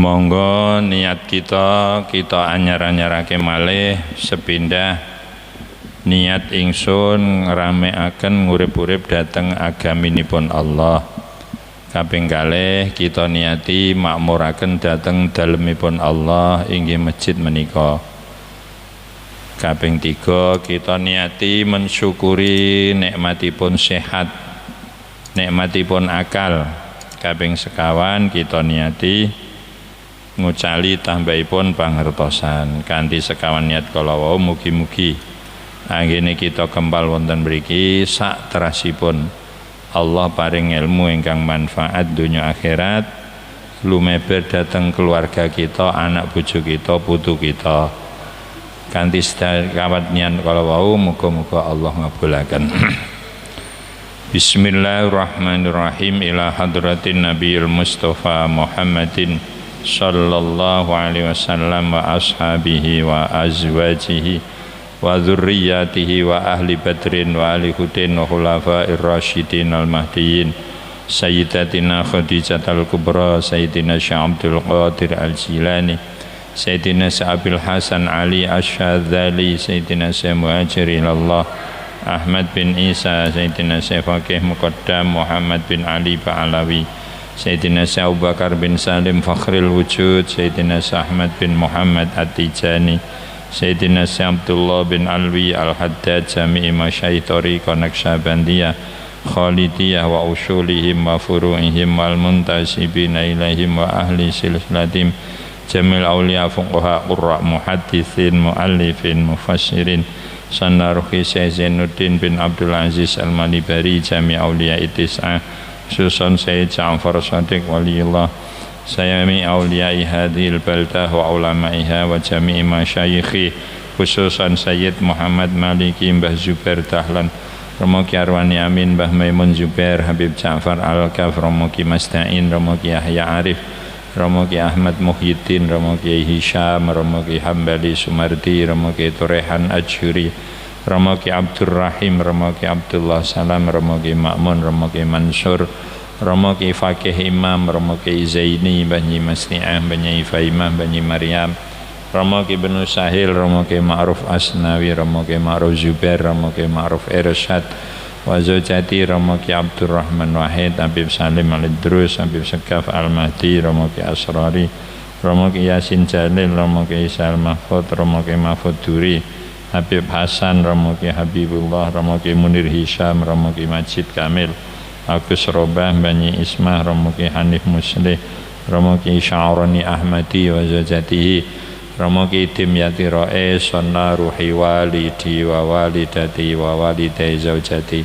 Monggo niat kita anyar-anyarake malih sepindah niat ingsun ngramekaken ngurip-urip dhateng agaminipun Allah. Kaping kalih kita niati makmuraken dhateng dalemipun Allah inggih masjid menika. Kaping 3 kita niati mensyukuri nikmatipun sehat, nikmatipun akal. Kaping 1 kita niati ngucali tambahipun pangertosan. Kanthi sekawan niat kala wau mugi-mugi anggene kita kempal wonten mriki sak terasipun Allah paring ilmu ingkang manfaat donya akhirat lumeber dhateng keluarga kita, anak bojo kita, putu kita. Kanthi sekawan niat kala wau muga-muga Allah ngabulaken. Bismillahirrahmanirrahim. Ila hadratin Nabiyil Mustafa Muhammadin sallallahu alaihi wasallam wa ashabihi wa azwajihi wa dzurriyyatihi wa ahli badrin wa ahli hudin wa khulafair rasyidin al mahdiyyin sayyidatina Khadijatul Kubra sayyidina Syekh Abdul Qadir Al Jilani sayyidina Sa'abil Hasan Ali Asy-Syadzali sayyidina Syekh Muhajir ilallah Ahmad bin Isa sayyidina Syekh Faqih Muqaddam Muhammad bin Ali Ba'alawi Sayyidina Syekh Abu Bakar bin Salim Fakhril Wujud Sayyidina Syekh Ahmad bin Muhammad At-Tijani Sayyidina Syekh Abdullah bin Alwi Al-Haddad Jami'i Masyayikh Thariqah Naqsyabandiyah Khalidiyah wa usulihim wa furu'ihim wal muntasibina ilaihim wa ahli silsilatim Jamil awliya fuqaha qurra muhaddithin muallifin mufassirin Sannaruhi Syekh Zainuddin bin Abdul Aziz Al-Malibari Jami' awliya itis'ah Susan Sayyid Ja'far Shadiq Waliyullah Sayami awliyai hadhil baldah wa ulama'iha wa jami'i masyayikhi khususan Sayyid Muhammad Maliki Mbah Zubair Dahlan Romoki Arwani Amin Mbah Maimun Zubair Habib Ja'far Al-Kaf Romoki Masta'in Romoki Yahya Arif Romoki Ahmad Muhyiddin Romoki Hisham Romoki Hambali Sumardi Romoki Turehan Ajuri Romoki Abdurrahim, Romoki Abdullah Salam, Romoki Ma'mun, Romoki Mansur, Romoki Fakih Imam, Romoki Zaini, Banyi Masni'ah, Banyi Faimah, Banyi Maryam, Romoki Benu Sahil, Romoki Ma'ruf Asnawi, Romoki Ma'ruf Zubair, Romoki Ma'ruf Irsyad, Wazojati, Romoki Abdurrahman Wahid, Habib Salim Al-Idrus, Habib Sekaf Al-Mahdi, Romoki Asrari, Romoki Yasin Jalil, Romoki Isal Mahfud, Romoki Mahfud Duri, Habib Hasan, Romoki Habibullah, Romoki Munir Hisham, Romoki Majid Kamil, Agus Robah, Banyi Ismah, Romoki Hanif Muslih, Romoki Sya'rani Ahmadi wa Zajatihi, Romoki Dimyati Ro'es, Sonna Ruhi Walidi wa Walidati wa Walidai Zawjati,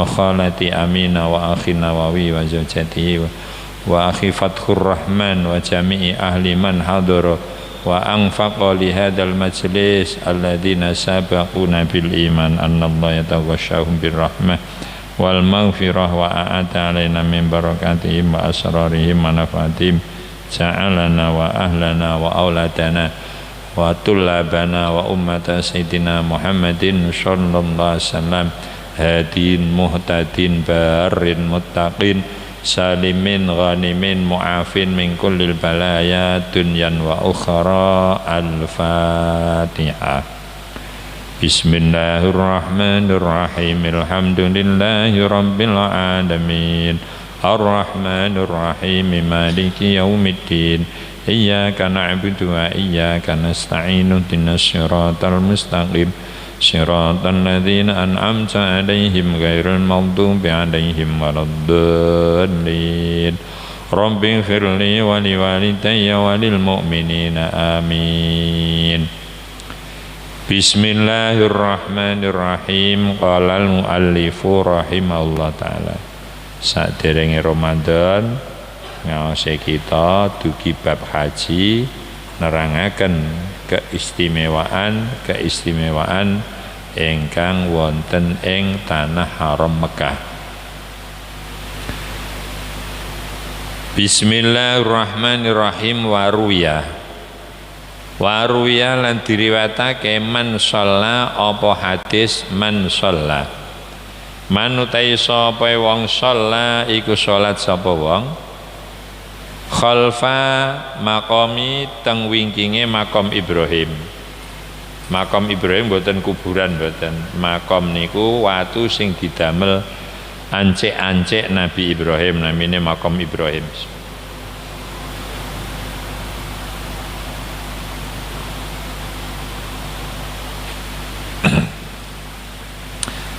wa Khalati Amina wa Akhi Nawawi wa Zawjatihi, wa Akhi Fathur Rahman wa Jami'i Ahli Man Hadara wa anfaqa li hadzal majlis alladzina sabaquna bil iman annallaha yataghashshahum bir rahmah wal maghfirah wa a'ata alaina min barakatihim wa asrarihim wa nafatihim ja'alana wa ahlana wa auladana wa tullabana wa ummata sayyidina Muhammadin sallallahu alaihi wasallam hadin muhtadin barin muttaqin salimin ghanimin mu'afin min kullil balaya dunyan wa ukhra. Al-Fatihah. Bismillahirrahmanirrahim. Alhamdulillahi rabbil alamin. Ar-Rahmanirrahim. Maliki yaumiddin. Iyyaka na'budu wa iyyaka nasta'in. Ihdinas siratal mustaqim. Siratal ladzina an'amta 'alaihim ghairil maghdubi 'alaihim waladdallin. Rabbighfirli wa liwalidayya wa lil mu'minina amin. Bismillahirrahmanirrahim. Qala al-muallifu rahimahullah ta'ala. Saderenge Ramadan ngawase kita dugi bab haji nerangaken keistimewaan ingkang wonten ing tanah haram Mekah. Bismillahirrahmanirrahim. Waruya lan diriwayatake man shalla apa hadis man shalla. Man utai sapa wong shalla iku salat sapa wong khalfa maqami teng wingkinge makom Ibrahim. Makom Ibrahim boten kuburan boten. Makom niku watu sing didamel ancek-ancek Nabi Ibrahim, namine makom Ibrahim.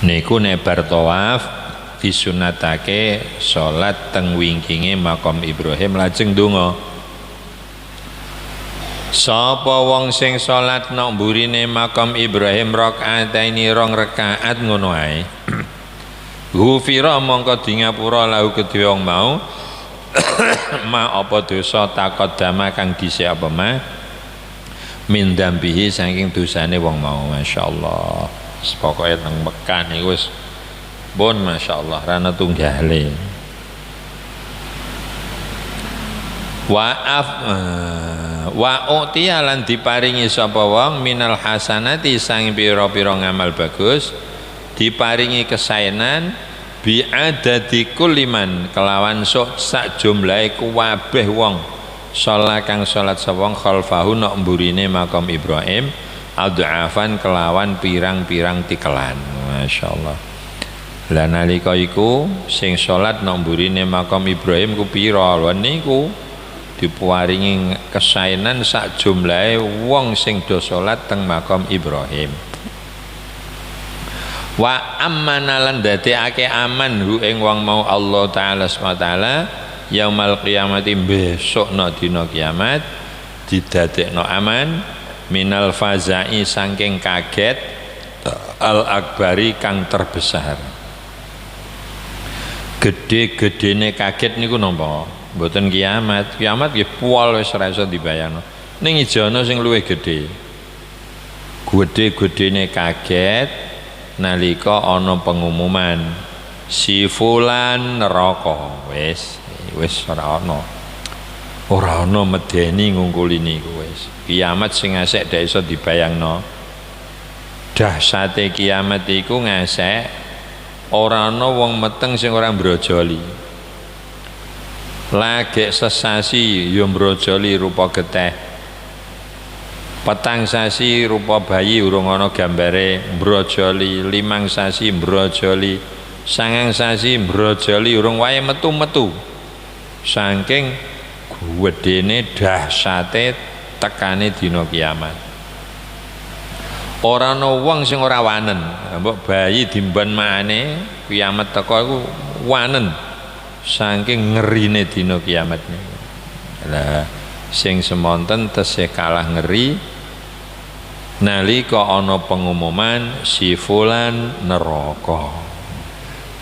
Niku nek bar tawaf disunatake salat teng wingkinge makom Ibrahim lajeng ndonga. Sapa wong sing salat nang mburine makom Ibrahim rakaataini rong rakaat ngono ae. Ghufira mongko di ngapura lahu kedhe wong mau ma apa dosa taqaddama kang dhisik apa ma min dambihi saking dosane wong mau. Masyaallah. Pokoke nang Mekah niku wis pun masyaallah rana tunggale. Wa utiya lan diparingi sapa wong minal hasanati sang pira-pira ngamal bagus, diparingi kesaenan bi adadi kulliman kelawan sak jumlahe kabeh wong salat kang salat sapa wong khalfahu nok mburine makom Ibrahim adhafan kelawan pirang-pirang tikelan. Masyaallah. Lah nalika iku sing salat nang mburine makom Ibrahim ku pira? Lha niku diparingi kesaenan sak jumlahe wong sing do salat teng makom Ibrahim. Wa amana lan dadekake aman hu ing wong mau Allah taala SWT yaumal qiyamati besok no dina kiamat didadekno aman minal fazai saking kaget al akbari kang terbesar. Gede-gedene kaget niku napa? Mboten kiamat. Kiamat nggih pual wis ora iso dibayangno. Ning ijana sing luwih gedhe. Gede-gedene kaget nalika ana pengumuman si fulan neraka wis ora ana. Ora ana medeni ngungkuli niku wis. Kiamat sing ngasek dak iso dibayangno. Dahsate kiamat iku ngasek ora ana wong meteng sing ora mbrojoli. Lagi sesasi ya mbrojoli rupa geteh. Petang sasi rupa bayi urung ana gambare mbrojoli, 5 sasi mbrojoli, 9 sasi mbrojoli urung wae metu-metu. Saking gedene dahsate tekane dina kiamat. Ora ana wong sing ora wanen. Mbok bayi dimban makane kiamat teko iku wanen. Saking ngerine dina kiamat niku. Lah sing semonten tesih kalah ngeri nalika ana pengumuman si fulan neraka.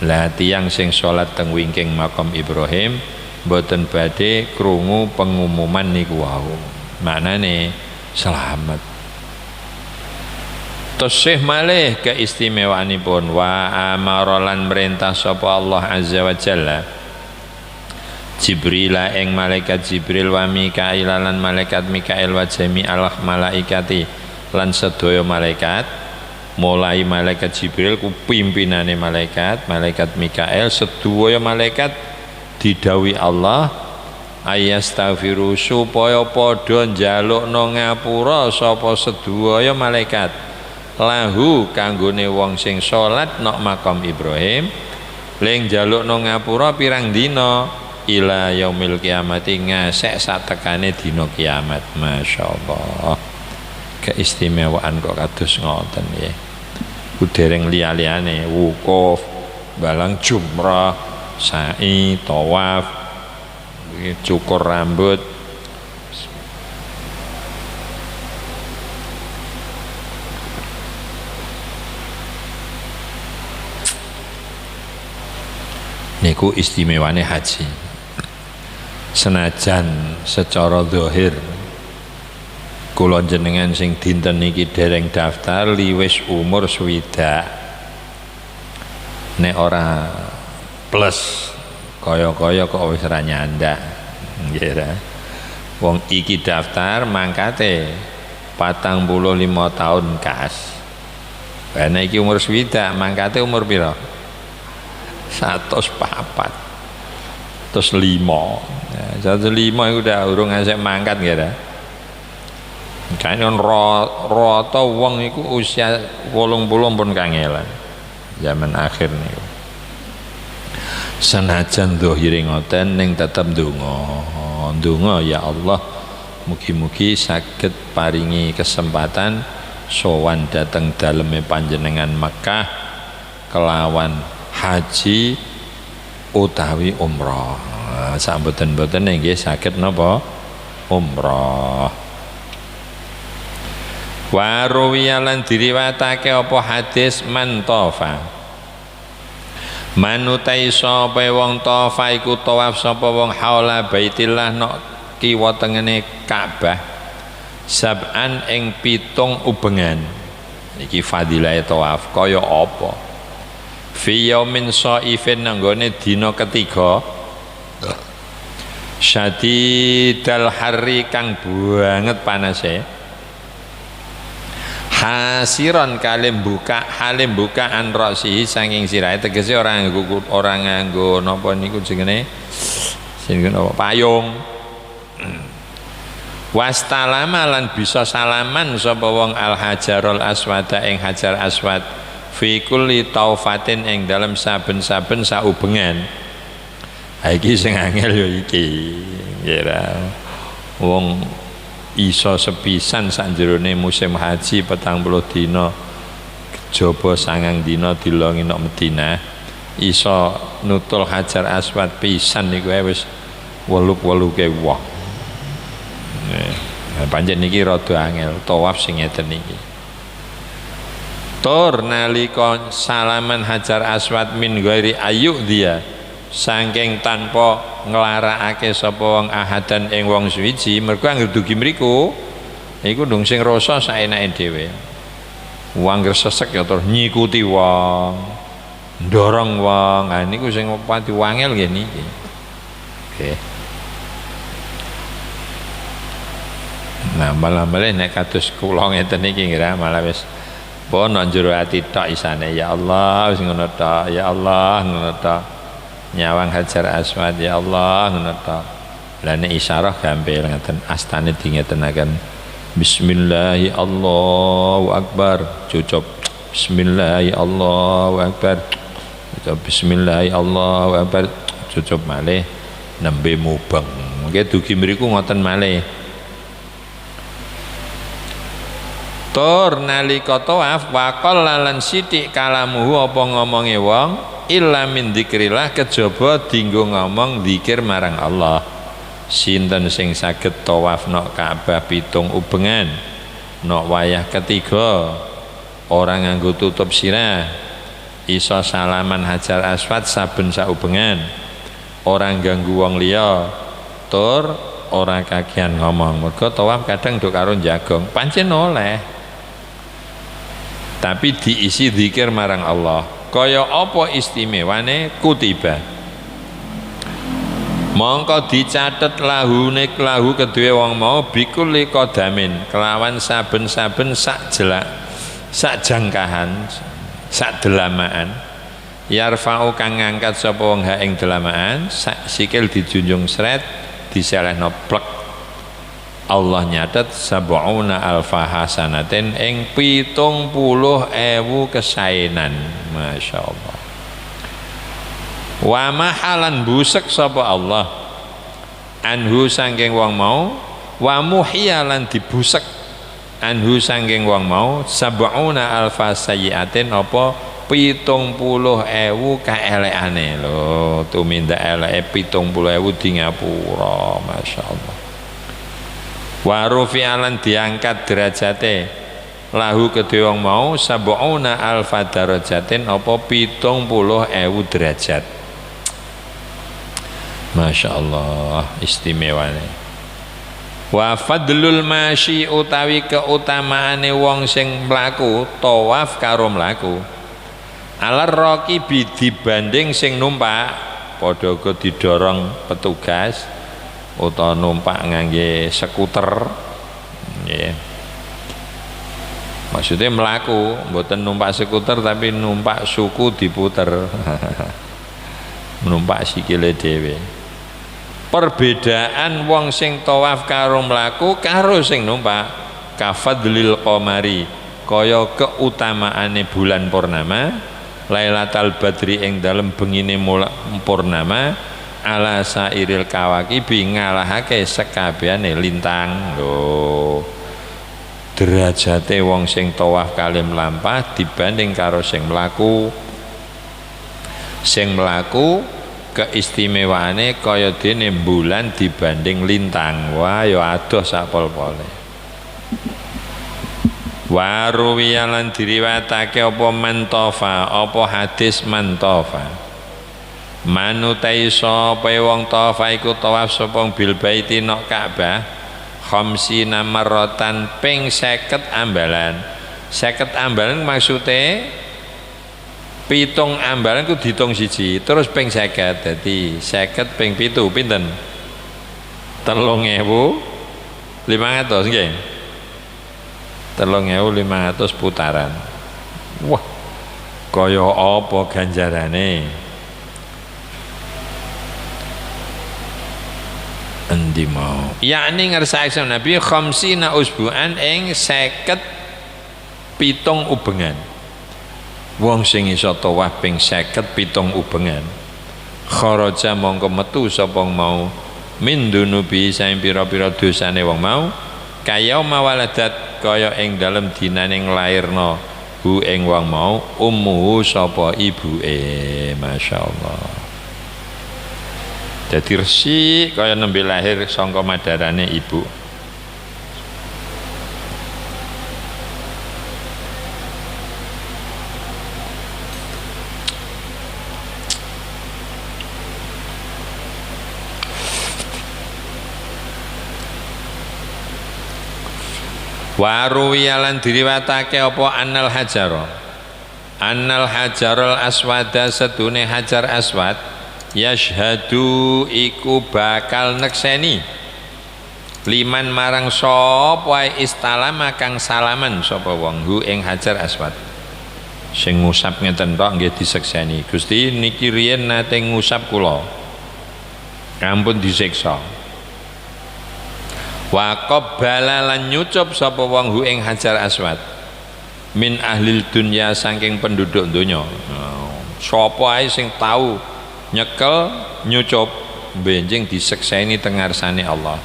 Lah tiyang sing salat teng wingking makom Ibrahim mboten badhe krungu pengumuman niku wau. Maknane selamat. Tasih malih keistimewaanipun wa amarolan merintah sapa Allah azza wa jalla Jibril ing malaikat Jibril wa Mikail lan malaikat Mikail wa jami'al malaikati lan sedaya malaikat, mulai malaikat Jibril ku pimpinane malaikat Mikail, sedaya malaikat didhawuhi Allah ayastaghfiru supaya padha njalukna ngapura sapa sedaya malaikat lahu kanggone wong sing salat nok makom Ibrahim ling njalukna ngapura pirang dina ila yaumil kiamati ngasek satekane dina kiamat. Masyaallah, keistimewaan kok kados ngoten nggih. Ku dereng liya-liyane wukuf, balang jumrah, sa'i, tawaf, cukur rambut. Niku istimewane haji. Senajan secara zahir kula jenengan sing dinten niki dereng daftar liwis umur swidak, nek ora plus kaya-kaya kok wis ora nyandak nggih ra. Wong iki daftar mangkate 45 tahun kas. Ana iki umur swidak mangkate umur pira? 104. 105. Ya, 105 itu udah urung ngasih mangkat gitu. Kan rata wong iku usia 80 pun kangelan. Zaman akhir niku. Senajan zahire ngoten ning tetep ndonga ya Allah mugi-mugi saged paringi kesempatan sowan dateng daleme panjenengan Mekah kelawan haji utawi umrah. Samboten-boten nggih saged napa umrah. Wa ruwiyalan diriwatake apa hadis man tafa manutai sapa wong tafa iku tawaf sapa wong haula baitillah nok kiwa tengene Ka'bah sab'an ing 7 ubengan. Iki fadilah tawaf kaya apa fi yaumin shaifin nanggone dina ketiga syadidal harri kang banget panase hasiron halim buka an rosi saking sirahe tegese orang nganggo napa niku jenenge napa payung. Wastalama lan bisa salaman sapa wong al hajarul aswada ing hajar aswad fi kulli taufatin ing dalam saben-saben saubengan. Ha iki sing angel ya iki kira wong iso sepisan sakjerone musim haji 40 dina kejaba 9 dina dilongi nang Madinah iso nutul hajar aswad pisan niku wis 8 wah. Pancen niki rada angel tawaf sing ngeten niki. Tur nalika salaman hajar aswad min ghairi ayu dia saking tanpa nglarakake sapa wong ahadan ing wong suwiji mergo anggere dugi mriku iku ndung sing rasa saenake dhewe. Wong gresesek ya terus nyikuti wong, ndorong wong. Ha niku sing pati wangel nggih niki. Nggih. Nah, malah nek kados kula ngeten iki ngira malah wis pun njero ati tok isane ya Allah wis ngono tok ya Allah ngono tok. Nyawang hajar aswad ya Allah ngono ta. Lah nek isyarah gampil ngeten astane dingetenaken bismillahi Allahu akbar cucup bismillahi Allahu akbar cucup bismillahi Allahu akbar cucup malih nembe mubeng. Nggih dugi mriku ngoten malih. Tur nalika tawaf waqal lan sithik kalamuhu apa ngomonge wong illa min dzikrillah kejaba dinggo ngomong zikir marang Allah. Sinten sing saged tawaf nok Ka'bah 7 ubengan nok wayah ketiga orang nganggo tutup sirah iso salaman hajar aswad saben saubengan orang ganggu wong liya tur ora kagian ngomong mergo tawaf kadang do karo jagong pancen oleh tapi diisi zikir marang Allah. Kaya apa istimewane kutiba mongko dicatet lahune lahu kedue wong mau bikul qadamin kelawan saben-saben sak jangkahan sak delamaan yarfa'u kang ngangkat sapa wong ha ing delamaan sak sikil dijunjung sret diselehno plek Allah nyatet sab'una alfa hasanatin ing 70.000 kesaenan. Masya Allah. Wa mahalan busek sapa Allah anhu sangking wong mau wa muhiyalan dibusek anhu sangking wong mau sab'una alfa sayyiatin apa 70.000 kaelekane lho tumindak eleke 70.000 di ngapura. Masya Allah. Wa rufi'alan diangkat derajate lahu kedhe wong mau sab'una alfa darajatin apa 70.000 derajat. Masya Allah istimewane. Wa fadlul masyi utawi keutamaane wong sing mlaku tawaf karo mlaku alar raqibi dibanding sing numpak padha uga didorong petugas utawa numpak ngangge skuter nggih. Maksudnya melaku mboten numpak skuter tapi numpak suku diputer numpak sikile dhewe Perbedaan wong sing tawaf karo mlaku karo sing numpak kafadlil qamari kaya keutamaane bulan purnama Lailatul Badri ing dalem bengine purnama ala sairil kawakibi ngalahake sekabehane lintang lho derajate wong sing tawaf kali mlampah dibanding karo sing mlaku keistimewaane kaya dene bulan dibanding lintang wah ya adoh sak pol-pole wa ruwiyalan diriwatake apa mantofa apa hadis mantofa manutai sapa wong tawafa iku tawaf sapa bil baiti nok Ka'bah khamsina marratan ping 50 ambalan 50 ambalan maksude pitung ambalan ku ditung siji terus ping 50 dadi 50 ping 7 pinten 3.500 nggih 3.500 putaran wah kaya apa ganjarane endi mau yakni ngersake Nabi khamsina usbu'an ing 50 pitung ubengan wong sing iso tawaf ping 50 pitung ubengan kharaja mongko metu sapa mau min dunubi saing pira-pira dosane wong mau kaya mawaladat kaya ing dalem dinane nglairna hu ing wong mau ummuhu sapa ibuke masyaallah dadi resik kaya nembe lahir saka madarane ibu waruwiyalan diriwatake apa annal hajarul aswada sedune hajar aswad yashhadu iku bakal nekseni liman marang sapa istalama kang salaman sapa wong hu ing hajar aswad sing ngusap ngeten tok nggih disekseni Gusti niki riyen nate ngusap kula ampun disiksa wa qabbala lan nyucup sapa wong hu ing hajar aswad min ahlil dunya saking penduduk donya sapa ae sing tau nyekel nyucup benjing disekseni tengarsane Allah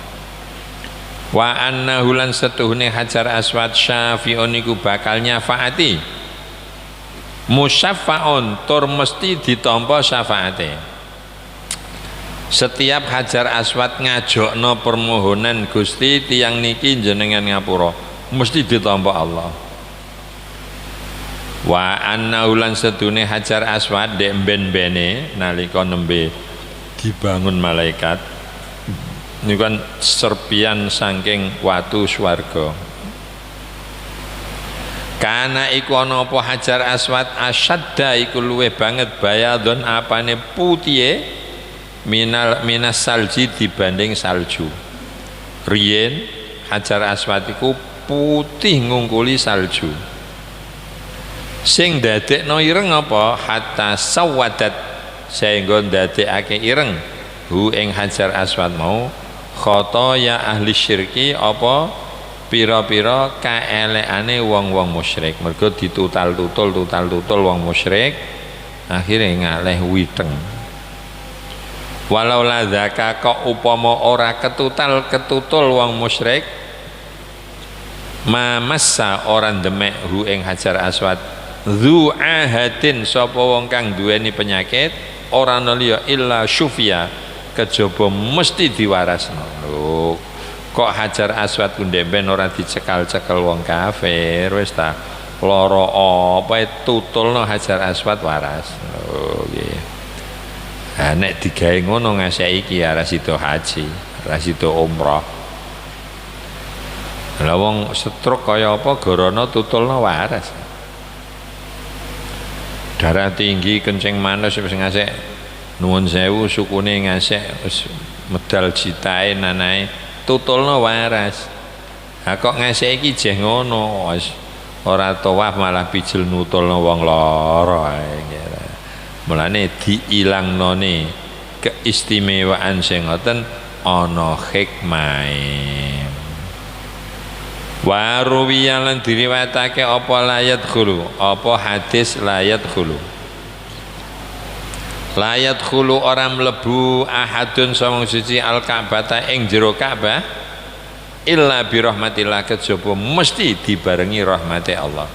wa annahu lan setuhune hajar aswad syafi'un iku bakal nyafaati musyaffaun tur mesti ditampa syafaate setiap hajar aswad ngajokno permohonan Gusti tiyang niki jenengan ngapura mesti ditampa Allah wa anna ulan sedune hajar aswad dek ben-bene nalika nembe dibangun malaikat niku kan serpian saking watu swarga kana iku ana apa hajar aswad asyadda iku luwih banget bayadon apane putihe minas salji dibanding salju riyen hajar aswad iku putih ngungkuli salju sing dadekno ireng apa hatta sawadat sehingga ndadekake ireng hu ing hajar aswad mau khotoya ahli syirki apa pira-pira kaelekane wong-wong musyrik mergo ditutal-tutul wong musyrik akhire ngaleh witeng walau ladzaka kok upama ora ketutul wong musyrik mamassa orang demek hu ing hajar aswad dzu ahadin sapa wong kang duweni penyakit ora liya illa syufia kejaba mesti diwarasno lho kok hajar aswad ku ndemben ora dicekal-cekel wong kafir wis ta lara apa tutulno hajar aswad waras lho nggih nek digawe ngono ngasih iki ora sida haji ora sida umrah lha wong stroke kaya apa garana tutulno waras darah tinggi kencing manis wis ngasih nuwun sewu sukune ngasih wis medal jitae nanae tutulno waras ha kok ngasih iki jeh ngono wis ora tawaf malah pijil nutulno wong lara mulane diilangnone keistimewaan sing ngoten ana hikmahe. Wa ruwiya lan diriwayatake apa layat khulu, apa hadis layat khulu. Layat khulu orang mlebu ahadun sawang suci al Ka'bata ing jero Ka'bah illa bi rahmatillah kejaba mesti dibarengi rahmate Allah.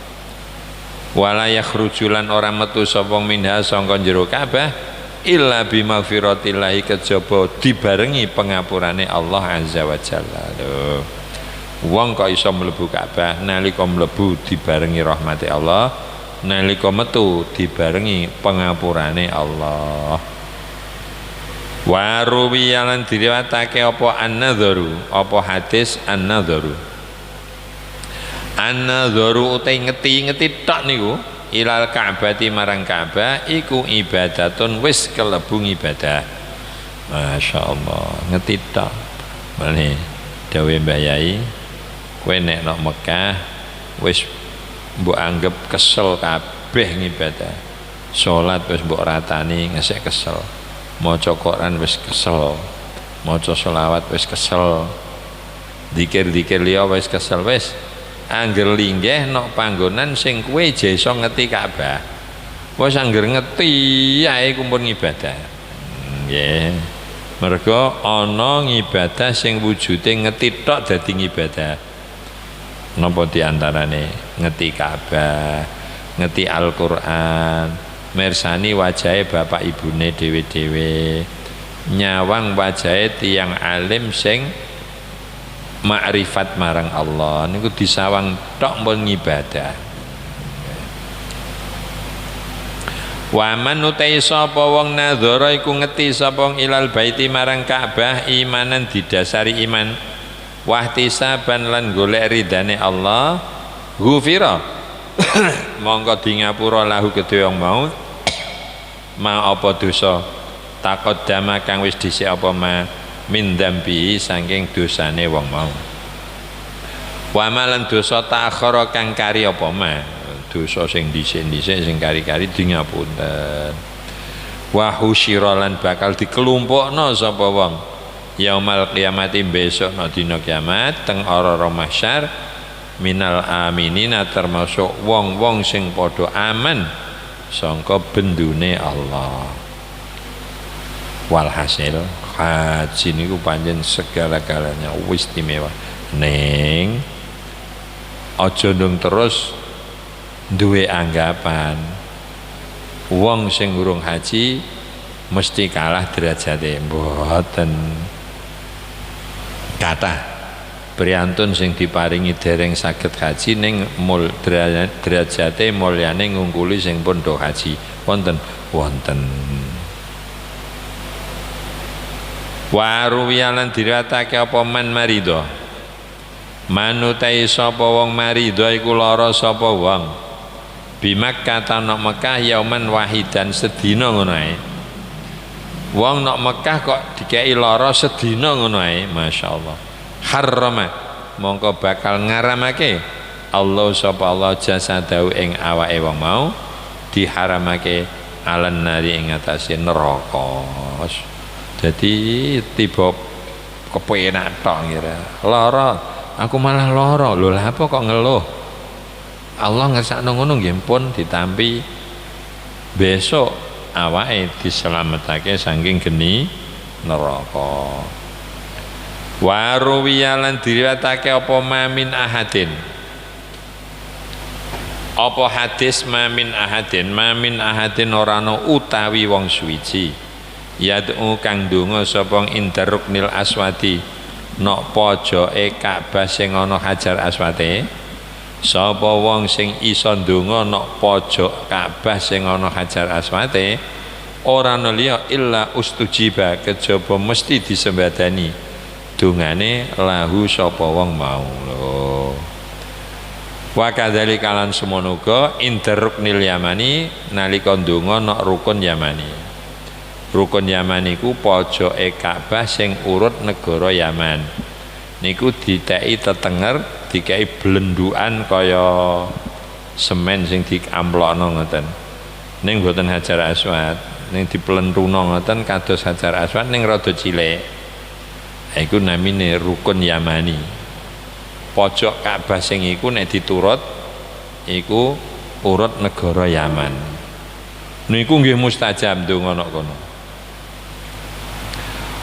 Wala yakhrujulan orang metu sapa minha sangka jero Ka'bah illa bi maghfiratillah kejaba dibarengi pengapurane Allah azza wa jalla. Wong kok iso mlebu Ka'bah nalika mlebu dibarengi rahmate Allah, nalika metu dibarengi pengapurane Allah. Wa ruwiyalan diriwayatake apa an-nadharu, apa hadis an-nadharu. An-nadharu utai ngeti tok niku ilal Ka'bati marang Ka'bah iku ibadatun wis kelebu ibadah. Masyaallah, ngeti tok. Mane dawuh Mbah Yai, kowe nek nang Mekah wis mbok anggap kesel kabeh ngibadah. Salat wis mbok ratani ngesek kesel. Maca Quran wis kesel. Maca selawat wis kesel. Zikir-zikir liya wis kesel wis. Angger linggih nok panggonan sing kowe iso ngeti Ka'bah. Wis angger ngeti ae kumpul ngibadah. Nggih. Mergo ana ngibadah sing wujude ngeti tok dadi ngibadah. Napa diantarane ngeti Ka'bah, ngeti Al-Qur'an, mirsani wajahe bapak ibune dhewe-dhewe, nyawang wajahe tiyang alim sing makrifat marang Allah niku disawang tok pun ngibadah. Waman utai sapa wong nadzara iku ngeti sapa ilal baiti marang Ka'bah imanan didasari iman wahtisaban lan golek ridane Allah ghufira mongko di ngapura lahu kedhe wong mau ma apa dosa taqaddama kang wis dhisik apa ma min dzambi saking dosane wong mau wa malan dosa ta'akhara kang kari apa ma dosa sing dhisik-dhisik sing kari-kari di ngapunten wa husyira lan bakal dikelompokno sapa wong yaumal qiyamati besok no dina kiamat teng ora mahsyar minal aminina termasuk wong-wong sing padha aman sangka bendune Allah. Walhasil haji niku pancen segala-galanya wis istimewa. Ning aja ndung terus duwe anggapan wong sing urung haji mesti kalah derajate. Mboten. Kata priyantun sing diparingi dereng saged haji ning derajate mulyane ngungkuli sing pun do haji wonten. Wa ruwiyalan diriwayatake apa man marido manutai sapa wong marido iku lara sapa wong bi Makkah tanah Mekah yauman wahidan sedina ngono ae. Wong nok Mekah kok dikei lara sedina ngono ae, masyaallah. Harrama mongko bakal ngaramake Allah sapa Allah jasadahu ing awake wong mau diharamake alan nari ing atase neraka. Jadi tiba kepenak tok ngira. Lara, aku malah lara. Lho lha apa kok ngeluh? Allah ngersakno ngono nggih pun ditampi besok awake diselametake saking geni neraka. Wa ruwiyalan diriwayatake apa mamin ahadin. Apa hadis mamin ahadin ora ana utawi wong suwiji. Yad'u kang donga sapa indar ruknil aswadi nok pojoke Ka'bah sing ana Hajar Aswate. Sapa wong sing iso ndonga nok pojok Ka'bah sing ana Hajar Aswate ora ana liya illa ustujiba kejaba mesti disembadani dongane lahu sapa wong mau lho. Wa kadzalika lan semono uga indar ruknil yamani nalika ndonga nok rukun Yamani. Rukun Yaman iku pojoke Ka'bah sing urut negara Yaman. Niku diteki tetenger, dikai blendukan kaya semen sing diamplokno ngoten. Ning mboten Hajar Aswad, ning diplentuno ngoten kados Hajar Aswad ning rada cilik. Iku namine rukun Yamani. Pojok Ka'bah sing iku nek diturut iku urut negara Yaman. Niku nggih mustajab ndonga nok kono.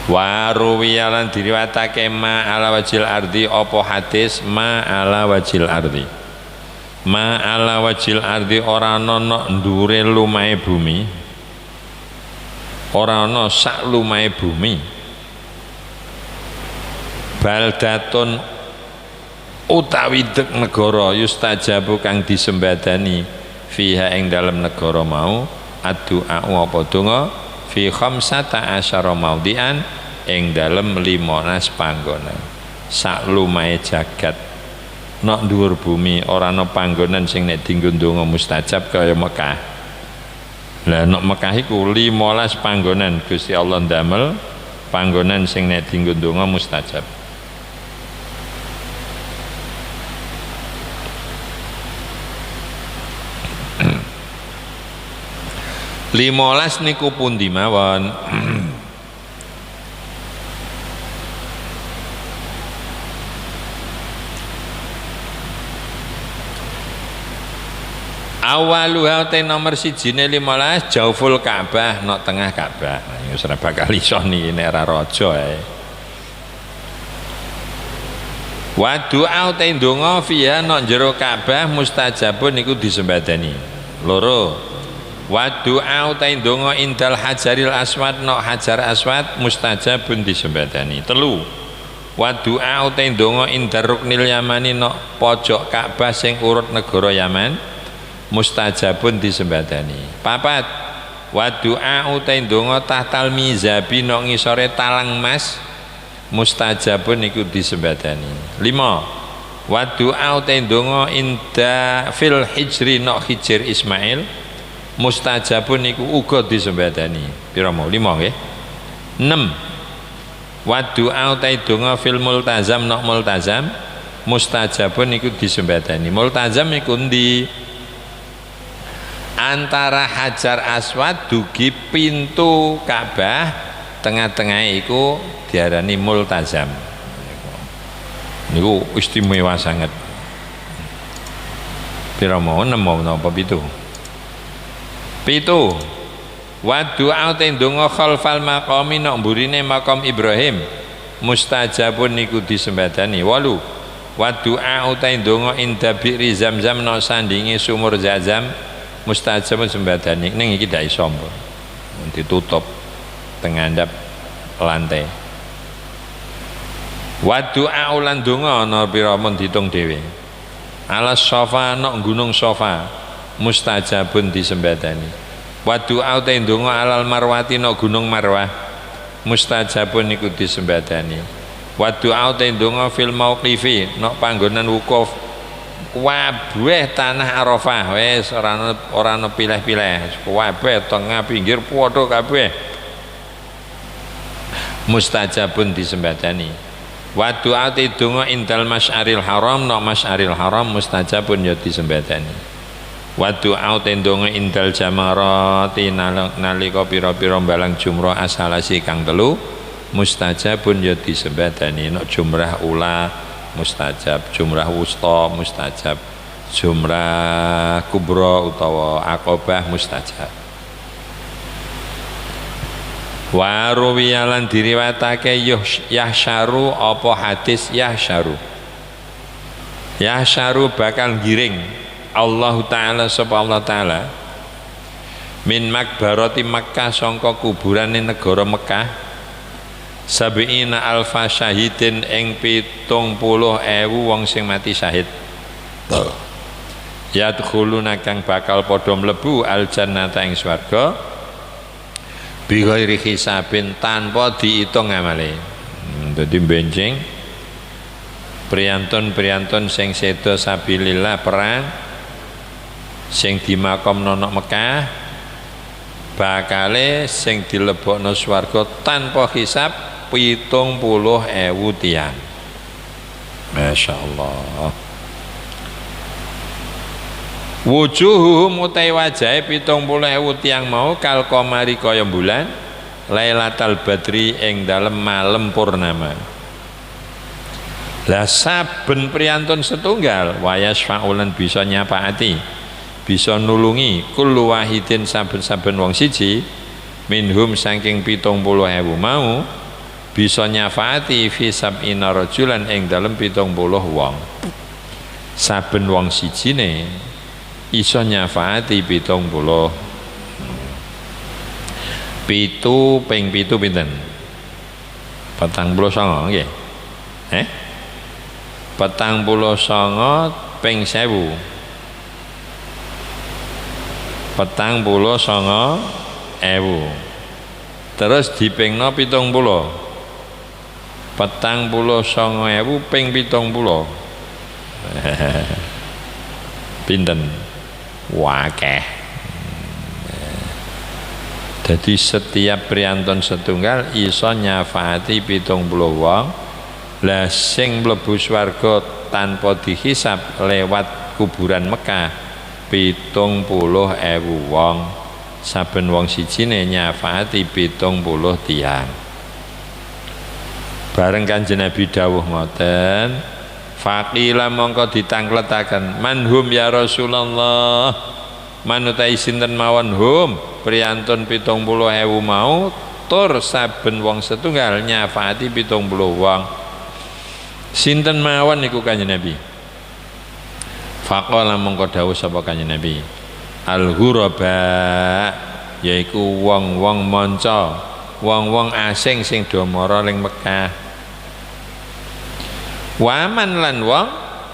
Wa ruwiyalan diriwatake ma ala wajil ardi apa hadis ma ala wajil ardi. Ma ala wajil ardi ora ana ndure lumahe bumi. Ora ana sak lumahe bumi. Baldatun utawi dek negara yustajabu kang disembadani fiha ing dalam negara mau addu'a apa donga fi khamsata asyara maudhi'an ing dalem 15 panggonan sak lumahe jagat nok dhuwur bumi ora ana panggonan sing nek dienggo ndonga mustajab kaya Mekah. Lah nok Mekah iku 15 panggonan Gusti Allah ndamel panggonan sing nek dienggo ndonga mustajab. Limolas niku pundi mawon. Awaluha te nomor 1 15 Jauful Ka'bah nok tengah Ka'bah. Ya ora bakal iso niki nek ora raja ae. Wa du'a te ndonga fiha nok jero Ka'bah mustajabun niku disembadani. Loro. Wa du'a ta ndonga indal hajaril aswad no hajar aswad mustajabun disembadani. Telu. Wa du'a ta ndonga indar ruknil yamani no pojok Ka'bah sing urut negara Yaman mustajabun disembadani. Papat. Wa du'a ta ndonga tahtal mizabi no ngisore talang mas mustajabun iku disembadani. 5. Wa du'a ta ndonga inda fil hijri no hijr Ismail mustajabun niku uga disembadani. Pira mau 5 nggih. 6. Wa du'a ta donga fil multazam nok multazam mustajabun niku disembadani. Multazam niku ndi? Antara Hajar Aswad dugi pintu Ka'bah tengah-tengah iku diarani multazam. Niku istimewa sangat. Pira mau 6 mau napa 7? Pitu. Wa du'a te ndonga khalfal maqami nok mburine makam Ibrahim mustajabun niku disembadani. 8. Wa du'a te ndonga inda bi'ri Zamzam nok sandinge sumur Zamzam mustajabun sembadani. Ning iki ndak iso ditutup tengandap lantai. Wa du'a lan ndonga ana pira men ditung dhewe. Alas sofa nok gunung sofa mustajabun disembadani. Wa du'a ta ndonga alal marwati no gunung Marwah mustajabun niku disembadani. Wa du'a ta ndonga fil mauqifi no panggonan wukuf kabeh tanah Arafah wis ora ana pilih-pilih kabeh tengah pinggir padha kabeh mustajabun disembadani. Wa du'a ta ndonga indal masyaril haram no masyaril haram mustajabun ya disembadani. Wa du'a tendonga indal jamarati nalika pira-pira balang jumrah asalasi kang telu mustajabun ya disembadani. Nek jumrah ula mustajab, jumrah wusta mustajab, jumrah kubra utawa aqabah mustajab. Wa ruwiyalan diriwatake yahsyaru apa hadis yahsyaru. Yahsyaru bakal giring Allah Ta'ala sapa Allah Ta'ala min makbarati Makkah sangka kuburane negara Mekah sabiina alfa syahidin ing 70.000 wong sing mati syahid. Yadkhuluna kang bakal padha mlebu al jannata ing swarga bi ghairi hisabin tanpa diitung amale. Dadi benjing priyantun-priyantun sing seda sabilillah perang sing dimakamno nang Mekah bakale sing dilebokno swarga tanpa hisab 70.000 tiyang. Masyaallah. Wujuhuhum utai wajahe 70.000 tiyang mau kal qamari kaya bulan Lailatul Badri ing dalem malam purnama. Lah saben priyantun setunggal wayas faulan bisa nyapaati, bisa nulungi kullu wahidin saben-saben wong siji minhum saking 70.000 mau bisa nyafaati fi sab'ina rajulan ing dalem 70 wong. Saben wong sijine iso nyafaati 70. Pitu ping pitu pinten? 49 nggih. 49 ping 1000. 49.000. Terus dipingno 70. 49.000 ping 70. Pinten? Wakeh. Jadi setiap priyantun setunggal iso nyafaati 70 wong. Lah sing mlebu swarga tanpa dihisab lewat kuburan Mekah 70.000 wong. Saben wong sijine nyafaati 70 tiyang. Bareng Kanjeng Nabi dawuh ngoten, faqila mongko ditangkletaken, manhum ya Rasulullah, manutai sinten mawon hum priyantun 70.000 mau tur saben wong setunggal nyafaati 70 wong. Sinten mawon niku Kanjeng Nabi? Faqala mongko dawuh sapa Kanjeng Nabi, al-ghuraba yaiku wong-wong manca, wong-wong asing sing do mara ning Mekah. Waman lan wong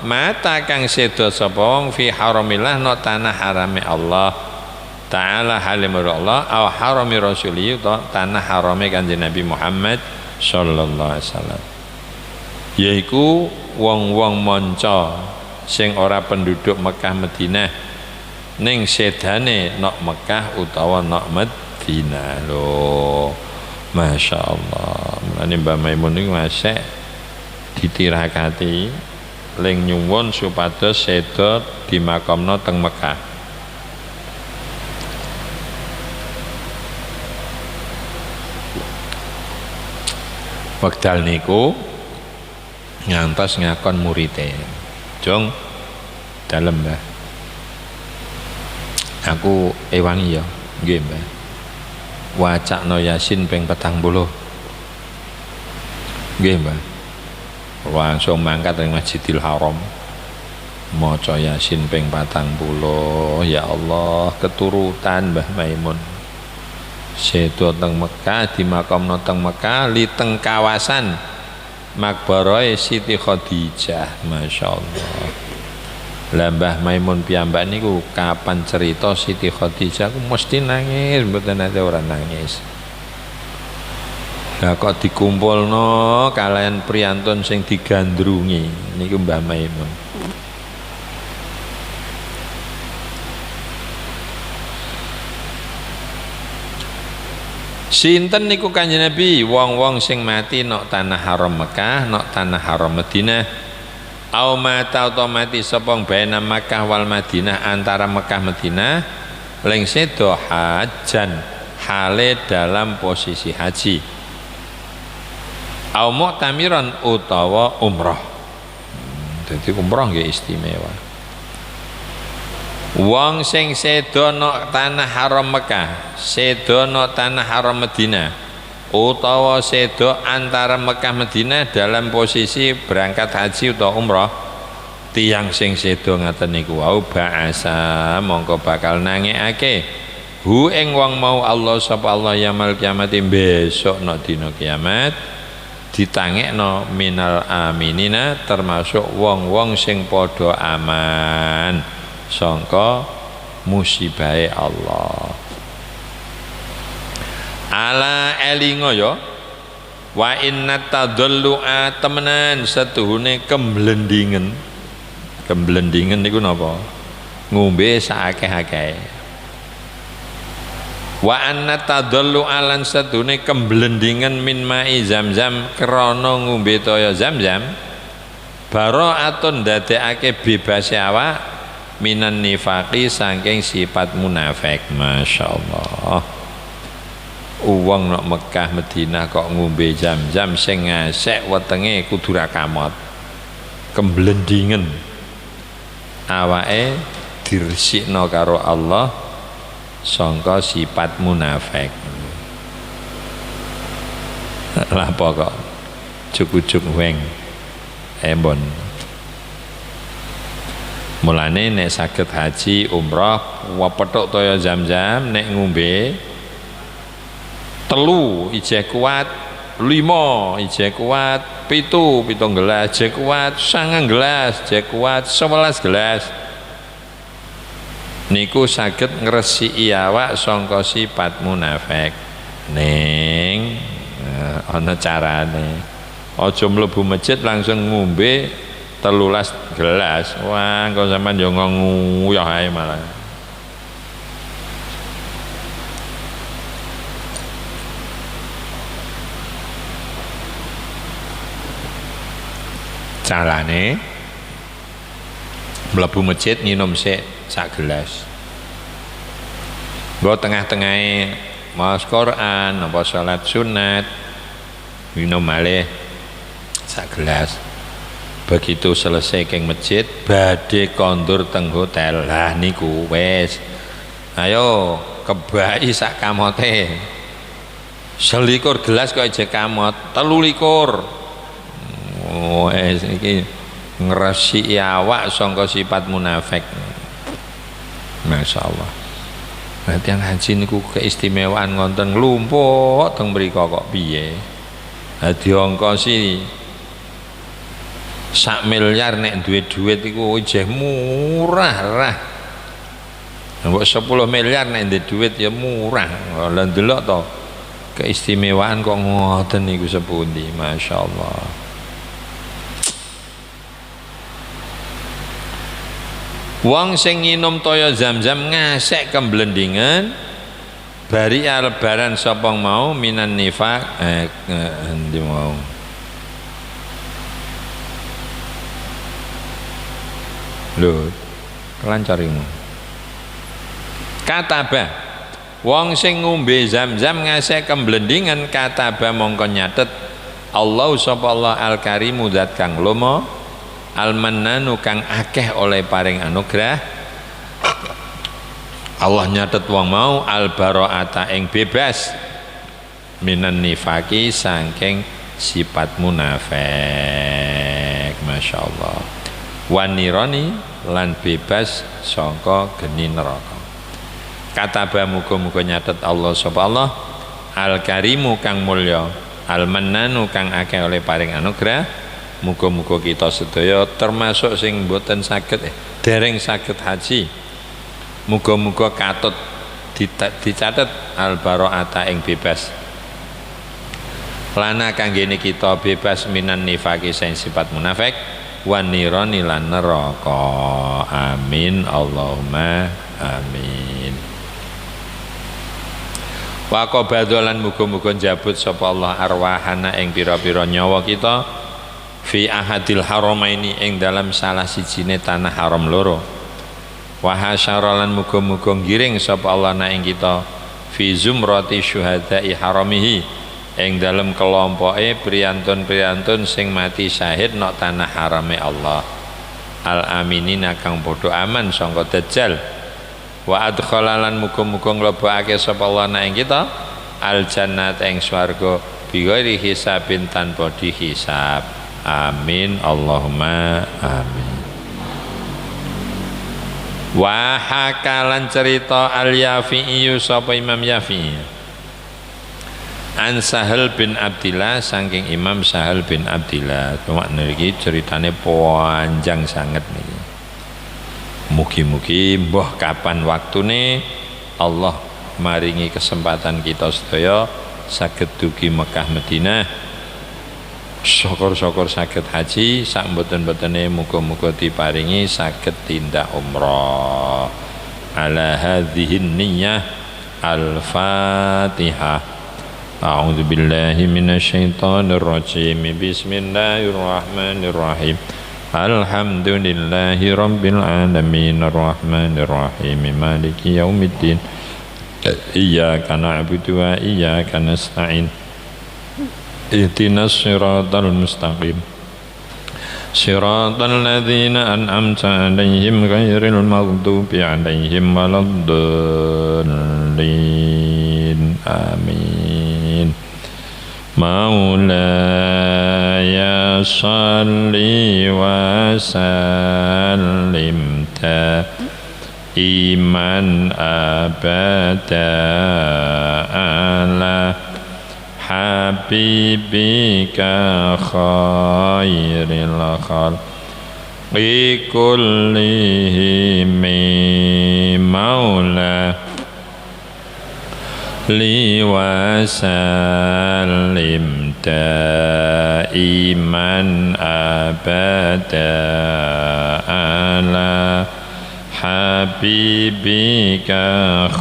mata kang sedo sapa wong fi haramillah no tanah harame Allah Ta'ala halimur Allah au harami rasuli tanah harame Kanjeng Nabi Muhammad sallallahu alaihi wasallam. Yaiku wong-wong manca sing ora penduduk Mekah Madinah ning sedane nok Mekah utawa nok Madinah lho. Masya Allah. Mulane Mbah Maimun niku masih ditirakati ling nyuwun supados seda dimakamna teng Mekah. Wekdal niku ngantos ngakon murite, "Jong, dalem, Mbah. Aku ewangi ya." "Nggih, Mbah. Wacakno Yasin ping 40." "Nggih, Mbah." Langsung mangkat ring Masjidil Haram maca Yasin ping 40. Ya Allah, keturutan Mbah Maimun sedo teng Mekah, dimakamno teng Mekah li teng kawasan makbarahe Siti Khadijah. Masya Allah. Lah Mbah Maimun piyambak niku kapan cerita Siti Khadijah ku mesti nangis, mboten ate ora nangis. Lah kok dikumpulno kalian priyantun sing digandrungi niku Mbah Maimun. Sinten niku Kanjeng Nabi? Wong-wong sing mati nok tanah haram Mekah, nok tanah haram Madinah. Au mata mati sapa baina Makkah wal Madinah, antara Mekah Madinah ling sedo hajan hale dalam posisi haji. Au mu'tamiran utawa umrah. Jadi umrah nggih istimewa. Wong sing sedo nok tanah haram Mekah, sedo nok tanah haram Madinah, utawa sedo antara Mekah Madinah dalam posisi berangkat haji utawa umrah, tiyang sing sedo ngaten niku wau ba'asa mongko bakal nangekake hu ing wong mau Allah sapa Allah yaumil kiamat, besok nok dina kiamat ditangekno minal aminina, termasuk wong-wong sing padha aman sangka musibahe Allah. Ala elingo ya, wa inna tadallu'a temenan setuhune kemblendingen. Kemblendingen niku napa? Ngombe saakeh-akeh. Wa anna tadallu'a lan setuhune kemblendingen min ma'i Zamzam krana ngombe toya Zamzam bara'atun dadekake bebase awak minan nifaqi saking sifat munafik. Masya Allah. Uwong nok Mekah Madinah kok ngombe Zamzam sing ngasek wetenge kudu ra kamot. Kemblendingen awake diresikno karo Allah sangka sifat munafik. Lah pokok juk-juk weng embon. Mulane nek saged haji umrah wepethuk toya Zam-zam nek ngombe 3 ijeh kuat, 5 ijeh kuat, 7 gelas ijeh kuat, 9 gelas ijeh kuat, 11 gelas niku saged ngresiki awak sangka sifat munafik. Ning ana carane. Aja mlebu masjid langsung ngombe 13 gelas. Wah, kok sampean yo nguyah ae malah. Carane mlebu masjid nginum sik sak gelas. Nggo tengah-tengahe maos Quran apa salat sunat minum malih sak gelas. Begitu selesai keng masjid badhe kondur teng hotel. Lah niku wis ayo kebai sak kamote 21 gelas kok aja kamot 23. Wis iki ngresiki awak sangka sifat munafik. Masyaallah. Berarti yang haji niku keistimewaan ngonten nglumpuk teng mriko kok piye. Dadi angka si 1 miliar nek duwe duit iku ijeh murah. Mbok 10 miliar nek duwe duit ya murah. Lah ndelok to keistimewaan kok ngoten niku sepundi, masyaallah. Wong sing nginum toya Zam-zam ngasek kemblendingan bari lebaran sapa mau minan nifak endi mau lho kelancarimu kataba wong sing ngombe Zam-zam ngasek kemblendingan kataba mongko nyatet Allah sapa Allah al-karimu zat kang lomo al-mannanu kang akeh oleh paring anugerah. Allah nyatet wong mau al-bara'ata ing bebas minan nifaki saking sifat munafik. Masyaallah. Wanirani lan bebas sangka geni neraka. Kataba muga-muga nyatet Allah sapa Allah al-karimu kang mulya al-mannanu kang akeh oleh paring anugerah. Muga-muga kita sedaya termasuk sing mboten saged dereng saged haji. Muga-muga katut dicatet al-bara'ata ing bebas. Lana kanggene kita bebas minan nifaki sing sifat munafik wan nirani lan neraka. Amin Allahumma amin. Wa qabadolan muga-muga njabut sapa Allah arwahana ing pira-pira nyawa kita fi ahadil haramaini ing dalam salah sijine tanah haram loro. Wa hasyaralan muga-muga ngiring sapa Allah na ing kita fi zumrati syuhada'i haramihi ing dalam kelompoke priyantun-priyantun sing mati syahid nok tanah harame Allah. Al aminina kang padha aman sangka dajjal. Wa adkhalalan muga-muga nglebokake sapa Allah na ing kita al jannat ing swarga bighairi hisabin tanpa dihisab. Amin Allahumma amin. Wa hakalan cerita al-Yafi'i sapa Imam Yafi'i an Sahal bin Abdillah saking Imam Sahal bin Abdillah. Cuma niki ceritane panjang sangat niki. Mugi-mugi mbah kapan waktune Allah maringi kesempatan kita sedaya saged dugi Mekah Madinah. Syukur-syukur saged haji sak mboten-mbotene muga-muga diparingi saged tindak umrah. Ala hadhihi niyyah al-Fatihah. A'udzu billahi minasyaitonir rajim. Bismillahirrahmanirrahim. Alhamdulillahi rabbil alamin arrahmanir rahim maliki yaumiddin. Iyyaka na'budu wa iyyaka nasta'in. Ihdinas siratal mustaqim. صراط الذين أنعمت عليهم غير المغضوب عليهم ولا الضالين آمين مولاي صل وسلم دائما أبدا على حبيبك خير الخلق كلهم مولا لي وسلم دائما أبدا على حبيبك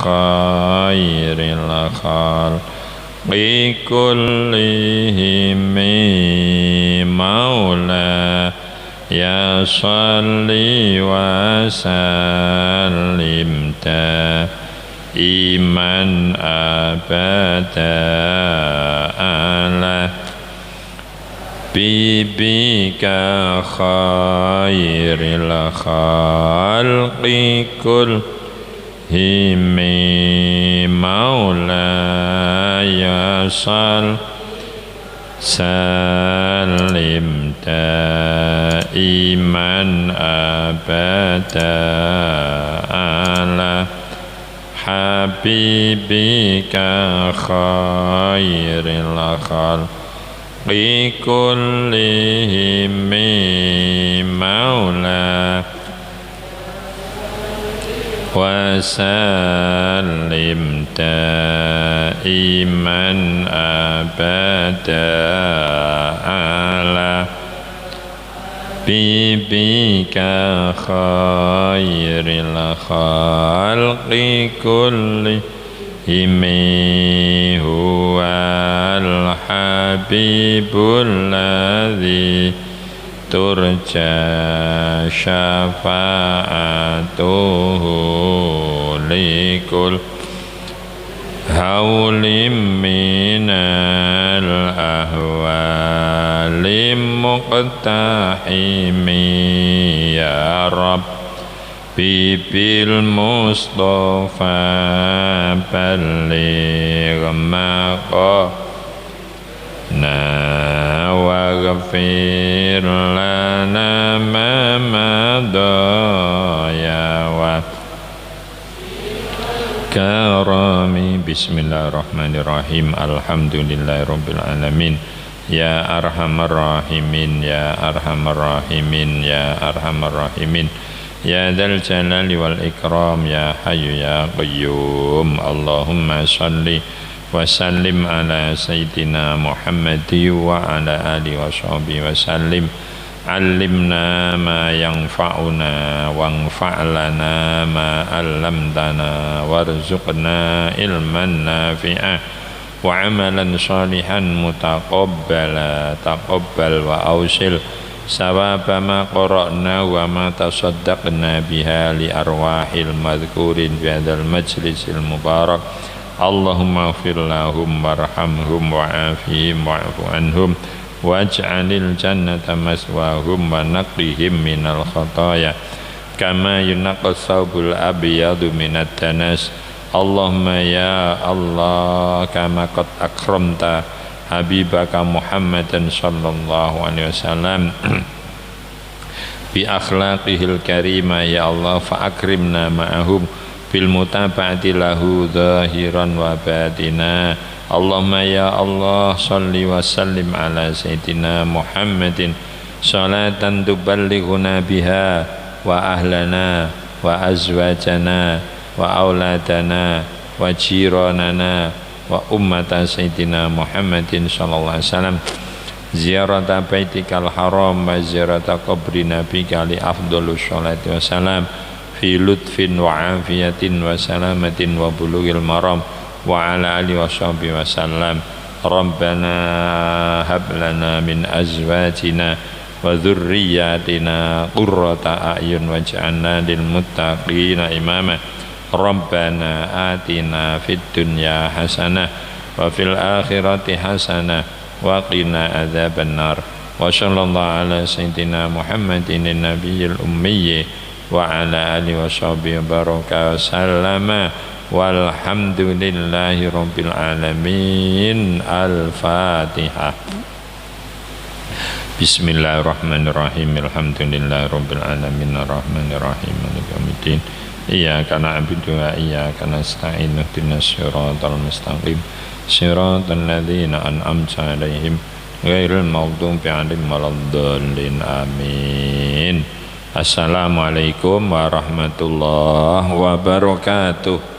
خير الخلق كلهم مولا يا صل وسلم دائما أبدا على حبيبك خير الخلق كلهم مولاي صل سلم دائما أبدا على حبيبك خير الخلق كلهم مولا وسلم دائما أبدا على حبيبك خير الخلق كلهم هو الحبيب الذي ترجى شفاعته لكل هول من الأهوال مقتحم يا رب بالمصطفى بلغ مقامنا واغفر لنا ما مضى يا كرامي. Bismillahirrahmanirrahim. Alhamdulillahirabbil alamin. Ya arhamar rahimin, ya arhamar rahimin, ya arhamar rahimin. Ya dzal jalali wal ikram, ya hayyu ya qayyum. Allahumma shalli wa sallim ala sayyidina Muhammadi wa ala alihi wa sahbihi wa sallim. Allimna ma yanfa'una wanfa'lana ma 'allamtana warzuqna ilman nafi'a wa 'amalan shalihan mutaqabbala. Taqabbal wa ausil sawaba ma qara'na wa ma tasaddaqna biha li arwahil madhkurin fi hadzal majlisil mubarak. Allahumma ighfir lahum warhamhum wa'afihim wa'fu anhum waj'alil jannata maswahum wa naqihim minal khataya kama yunaqqas thawbul abyadu minad danas. Allahumma ya Allah kama qad akramta habibaka Muhammadan sallallahu alaihi wasallam bi akhlaqihil karimah, ya Allah fa akrimna ma'ahum bil mutaba'ati lahu zahiran wa batina. Allahumma ya Allah salli wa sallim ala sayyidina Muhammadin salatan tuballighuna biha wa ahlana wa azwajana wa auladana wa jiranana wa ummata sayyidina Muhammadin sallallahu alaihi wasallam ziyarata baitikal haram wa ziyarata qabri nabika li afdhalus sholati wassalam fi lutfin wa afiyatin wa salamatin wa bulughil maram wa ala alihi wa sahbihi wa sallam. Rabbana hab lana min azwajina wa dhurriyyatina qurrata a'yun waj'alna lil muttaqina imama. Rabbana atina fid dunya hasanah wa fil akhirati hasanah wa qina adzabannar. wa sallallahu ala sayyidina Muhammadin nabiyil ummi wa ala alihi wa sahbihi baraka sallama walhamdulillahi rabbil alamin. Al-Fatihah. Bismillahirrahmanirrahim. Alhamdulillahi rabbil alamin arrahmanirrahim maliki yaumiddin. Iyyaka na'budu wa iyyaka nasta'in ihdinas siratal mustaqim siratal ladzina an'amta 'alaihim ghairil maghdubi 'alaihim waladdallin. Amin. Assalamualaikum warahmatullahi wabarakatuh.